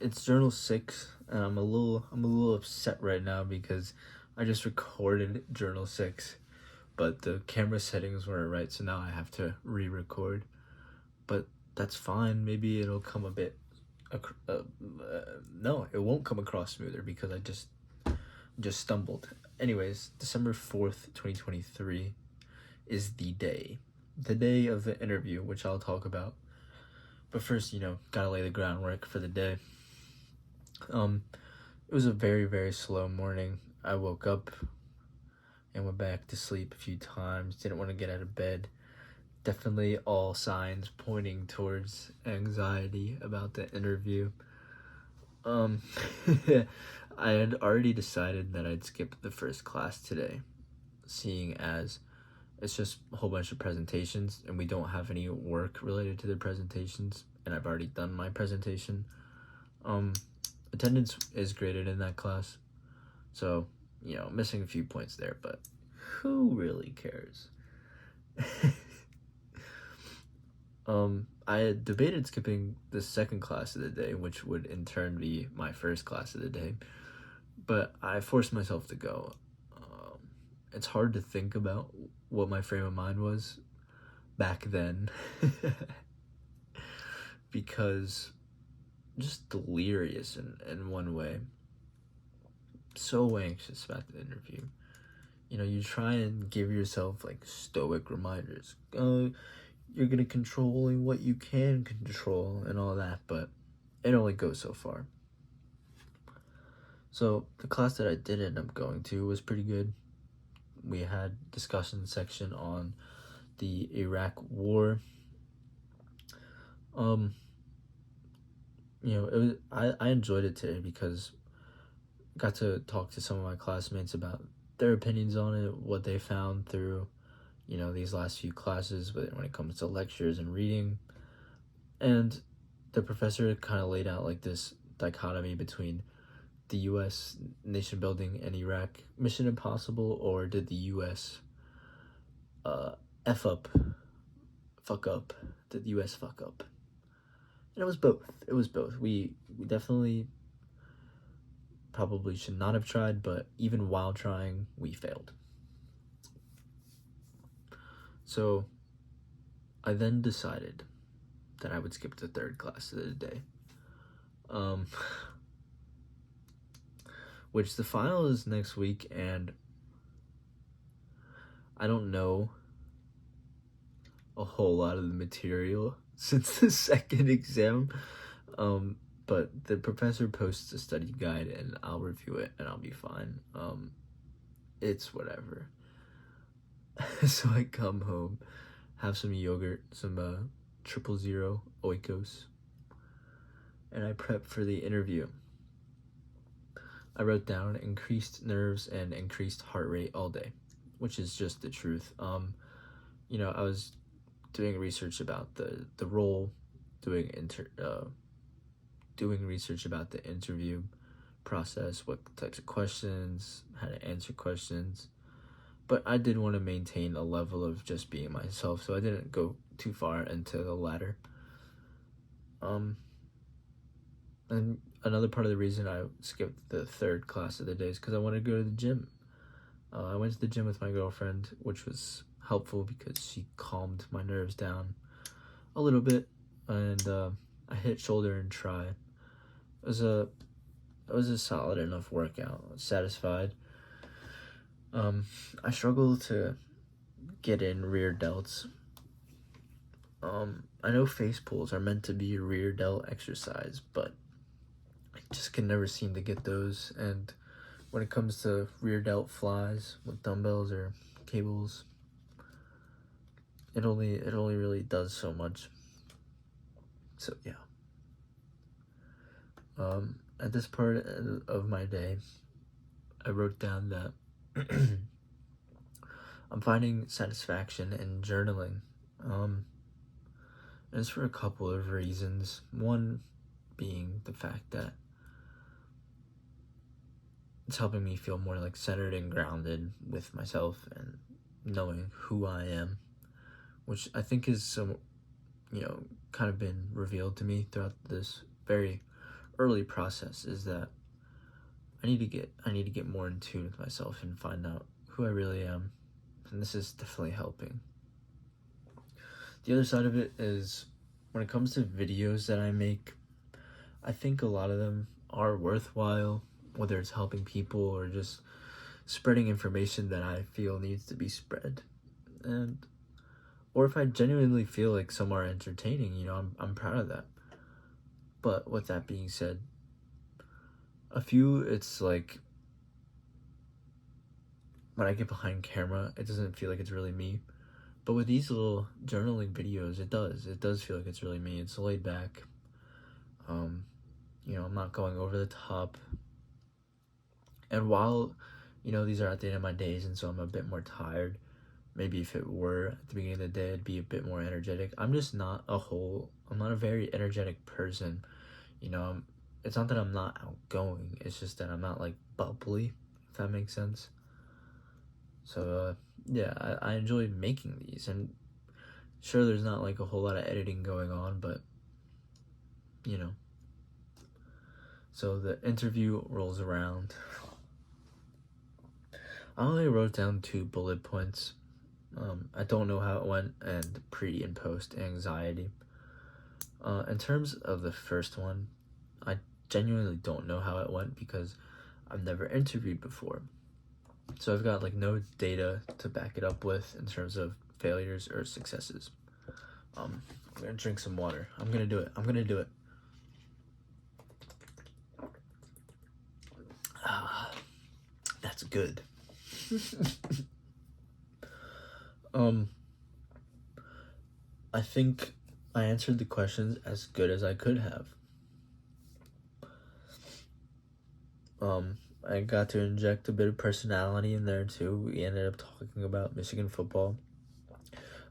It's journal 6, and I'm a little upset right now because I just recorded journal 6, but the camera settings weren't right, so now I have to re-record. But that's fine. Maybe it'll come a bit. No, it won't come across smoother because I just stumbled. Anyways, December 4th, 2023 is the day of the interview, which I'll talk about. But first, gotta lay the groundwork for the day. Um, it was a very, very slow morning. I woke up and went back to sleep a few times. Didn't want to get out of bed. Definitely all signs pointing towards anxiety about the interview. Um, I had already decided that I'd skip the first class today, seeing as it's just a whole bunch of presentations and we don't have any work related to the presentations, and I've already done my presentation. Um, Attendance is graded in that class, so missing a few points there, but who really cares? I had debated skipping the second class of the day, which would in turn be my first class of the day, but I forced myself to go. It's hard to think about what my frame of mind was back then because just delirious in one way. So anxious about the interview. You try and give yourself like stoic reminders. You're gonna control only what you can control and all that, but it only goes so far. So the class that I did end up going to was pretty good. We had discussion section on the Iraq War. I enjoyed it today because I got to talk to some of my classmates about their opinions on it, what they found through, these last few classes, but when it comes to lectures and reading. And the professor kind of laid out like this dichotomy between the U.S. nation building and Iraq Mission Impossible, or did the U.S. fuck up? Did the U.S. fuck up? And it was both. It was both. We definitely probably should not have tried, but even while trying, we failed. So I then decided that I would skip the third class of the day. Which the final is next week, and I don't know a whole lot of the material since the second exam. But the professor posts a study guide and I'll review it and I'll be fine. It's whatever. So I come home, have some yogurt, some 000 Oikos, and I prep for the interview. I wrote down increased nerves and increased heart rate all day, which is just the truth. I was doing research about the role, doing research about the interview process, what types of questions, how to answer questions. But I did want to maintain a level of just being myself, so I didn't go too far into the latter. And another part of the reason I skipped the third class of the day is because I wanted to go to the gym. I went to the gym with my girlfriend, which was helpful because she calmed my nerves down a little bit, and I hit shoulder and try. It was a solid enough workout. I was satisfied. I struggle to get in rear delts. I know face pulls are meant to be a rear delt exercise, but I just can never seem to get those. And when it comes to rear delt flies with dumbbells or cables, it only really does so much. So yeah. At this part of my day, I wrote down that I'm finding satisfaction in journaling. And it's for a couple of reasons. One being the fact that it's helping me feel more like centered and grounded with myself and knowing who I am, which I think is kind of been revealed to me throughout this very early process is that I need to get more in tune with myself and find out who I really am, and this is definitely helping. The other side of it is when it comes to videos that I make, I think a lot of them are worthwhile, whether it's helping people or just spreading information that I feel needs to be spread, and or if I genuinely feel like some are entertaining, I'm proud of that. But with that being said, a few, it's like when I get behind camera, it doesn't feel like it's really me. But with these little journaling videos, it does feel like it's really me. It's laid back. I'm not going over the top. And while, these are at the end of my days, and so I'm a bit more tired. Maybe if it were at the beginning of the day, I'd be a bit more energetic. I'm just not I'm not a very energetic person. It's not that I'm not outgoing. It's just that I'm not like bubbly, if that makes sense. So, yeah, I enjoy making these, and sure, there's not like a whole lot of editing going on, but so the interview rolls around. I only wrote down 2 bullet points. I don't know how it went, and pre and post anxiety. In terms of the first one, I genuinely don't know how it went because I've never interviewed before. So I've got like no data to back it up with in terms of failures or successes. I'm gonna drink some water. I'm gonna do it. That's good. I think I answered the questions as good as I could have. I got to inject a bit of personality in there too. We ended up talking about Michigan football.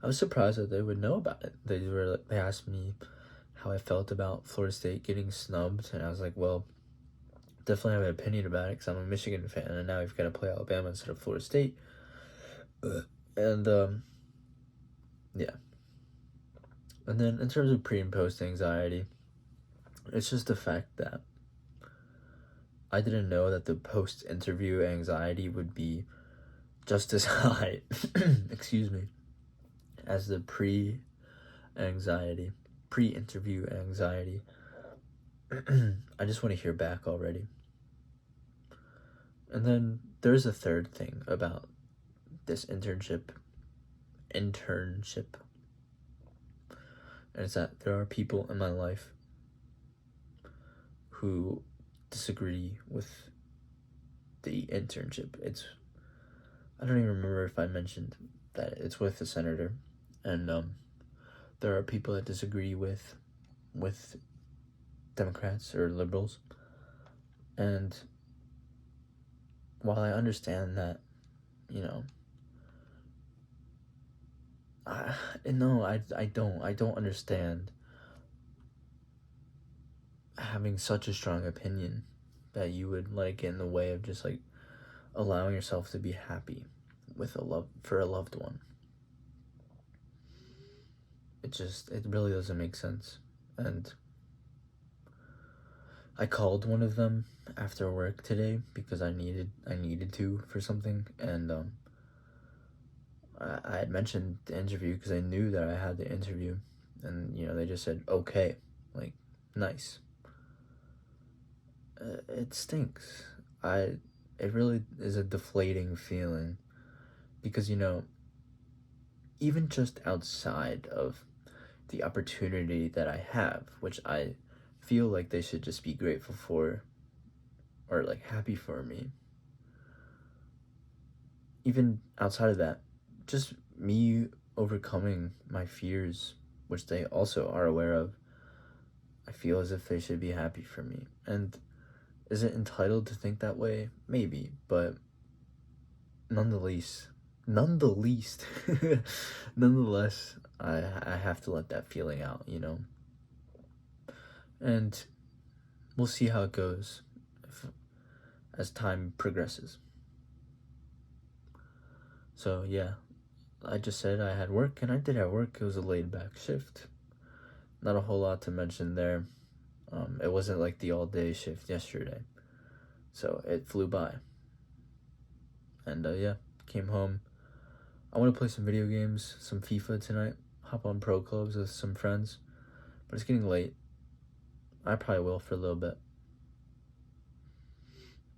I was surprised that they would know about it. They asked me how I felt about Florida State getting snubbed, and I was like, well, definitely have an opinion about it because I'm a Michigan fan, and now we've got to play Alabama instead of Florida State. And yeah. And then in terms of pre and post anxiety, it's just the fact that I didn't know that the post interview anxiety would be just as high, excuse me, as the pre interview anxiety. I just want to hear back already. And then there's a third thing about this internship. And it's that there are people in my life who disagree with the internship. I don't even remember if I mentioned that it's with the senator, and there are people that disagree with Democrats or liberals, and while I understand that, I don't understand having such a strong opinion that you would let it get in the way of just like allowing yourself to be happy with for a loved one. It really doesn't make sense. And I called one of them after work today because I needed to for something, and I had mentioned the interview because I knew that I had the interview, and they just said okay, like nice. It stinks. It really is a deflating feeling because even just outside of the opportunity that I have, which I feel like they should just be grateful for or like happy for me, even outside of that, just me overcoming my fears, which they also are aware of, I feel as if they should be happy for me. And is it entitled to think that way? Maybe, but nonetheless, I have to let that feeling out, and we'll see how it goes as time progresses. So yeah, I just said I had work, and I did have work. It was a laid back shift. Not a whole lot to mention there. It wasn't like the all-day shift yesterday, so it flew by. And yeah, came home. I want to play some video games, some FIFA tonight. Hop on pro clubs with some friends, but it's getting late. I probably will for a little bit.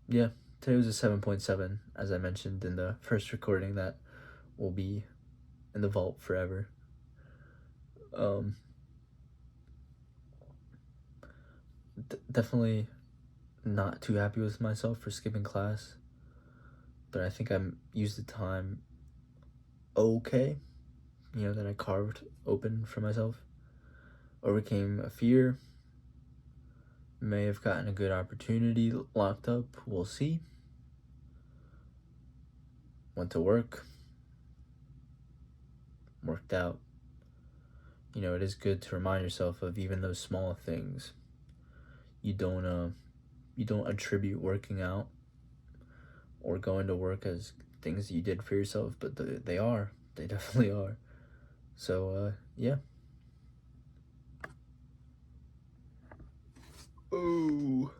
Yeah, today was a 7.7, as I mentioned in the first recording, that will be in the vault forever. Definitely not too happy with myself for skipping class, but I think I used the time okay, that I carved open for myself. Overcame a fear, may have gotten a good opportunity locked up, we'll see. Went to work, worked out. It is good to remind yourself of even those small things. You don't attribute working out or going to work as things that you did for yourself, but they definitely are. So yeah. Ooh.